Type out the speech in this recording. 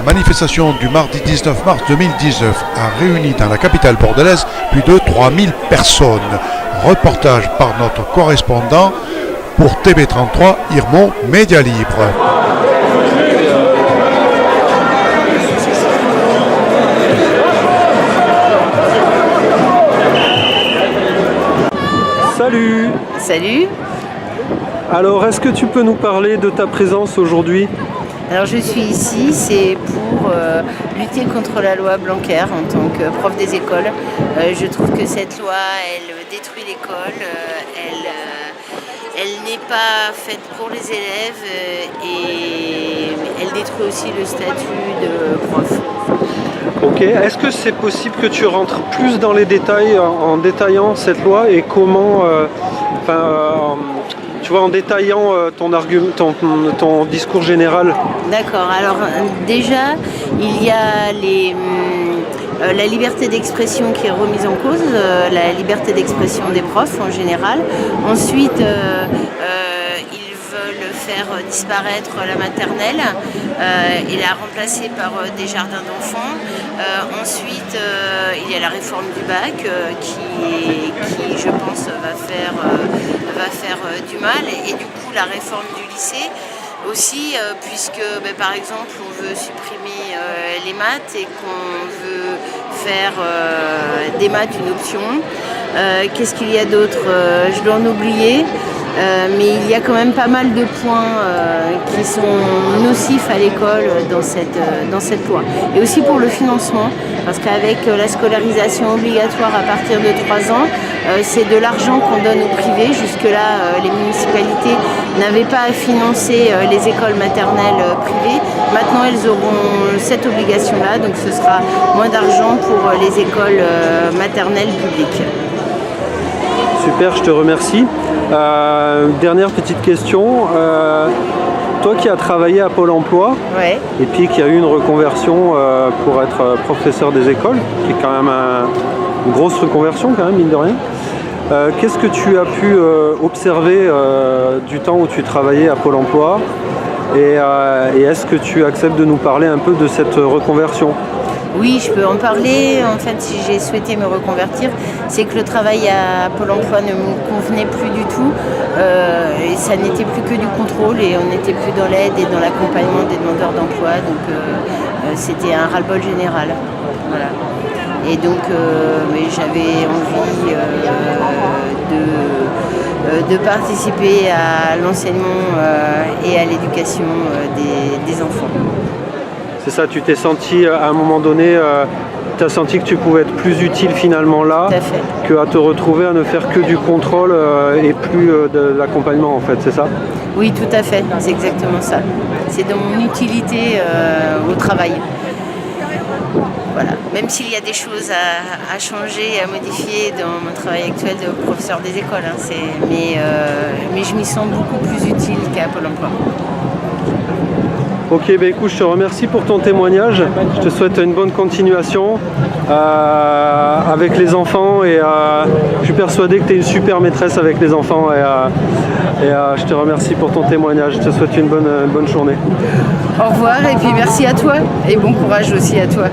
manifestation du mardi 19 mars 2019 a réuni dans la capitale bordelaise plus de 3000 personnes. Reportage par notre correspondant pour TB33 Irmont Média Libre. Salut! Salut! Alors, est-ce que tu peux nous parler de ta présence aujourd'hui? Alors je suis ici, c'est pour lutter contre la loi Blanquer en tant que prof des écoles. Je trouve que cette loi, elle détruit l'école, elle n'est pas faite pour les élèves et elle détruit aussi le statut de prof. Ok, est-ce que c'est possible que tu rentres plus dans les détails en détaillant cette loi et comment, tu vois, en détaillant ton discours général? D'accord, alors déjà, il y a la liberté d'expression qui est remise en cause, la liberté d'expression des profs en général. Ensuite, ils veulent faire disparaître la maternelle et la remplacer par des jardins d'enfants. Ensuite, il y a la réforme du bac qui, je pense, va faire du mal. Et du coup, la réforme du lycée aussi, puisque par exemple, on veut supprimer les maths et qu'on veut faire des maths une option. Qu'est-ce qu'il y a d'autre? Je dois en oublier. Mais il y a quand même pas mal de points qui sont nocifs à l'école dans cette loi. Et aussi pour le financement, parce qu'avec la scolarisation obligatoire à partir de 3 ans, c'est de l'argent qu'on donne au privé. Jusque-là, les municipalités n'avaient pas à financer les écoles maternelles privées. Maintenant, elles auront cette obligation-là, donc ce sera moins d'argent pour les écoles maternelles publiques. Super, je te remercie. Dernière petite question. Toi qui as travaillé à Pôle emploi, Ouais. et puis qui a eu une reconversion pour être professeur des écoles, qui est quand même une grosse reconversion quand même, mine de rien. Qu'est-ce que tu as pu observer du temps où tu travaillais à Pôle emploi et est-ce que tu acceptes de nous parler un peu de cette reconversion? Oui, je peux en parler. En fait, si j'ai souhaité me reconvertir, c'est que le travail à Pôle emploi ne me convenait plus du tout. Et ça n'était plus que du contrôle et on n'était plus dans l'aide et dans l'accompagnement des demandeurs d'emploi. Donc c'était un ras-le-bol général. Voilà. Et donc j'avais envie de participer à l'enseignement et à l'éducation des enfants. C'est ça, tu t'es senti à un moment donné, tu as senti que tu pouvais être plus utile finalement là, qu'à te retrouver à ne faire que du contrôle et plus de l'accompagnement en fait, c'est ça? Oui, tout à fait, c'est exactement ça. C'est dans mon utilité au travail. Voilà. Même s'il y a des choses à changer et à modifier dans mon travail actuel de professeur des écoles, mais je m'y sens beaucoup plus utile qu'à Pôle emploi. Ok, écoute, je te remercie pour ton témoignage. Je te souhaite une bonne continuation avec les enfants et je suis persuadé que tu es une super maîtresse avec les enfants et je te remercie pour ton témoignage. Je te souhaite une bonne journée. Au revoir et puis merci à toi et bon courage aussi à toi.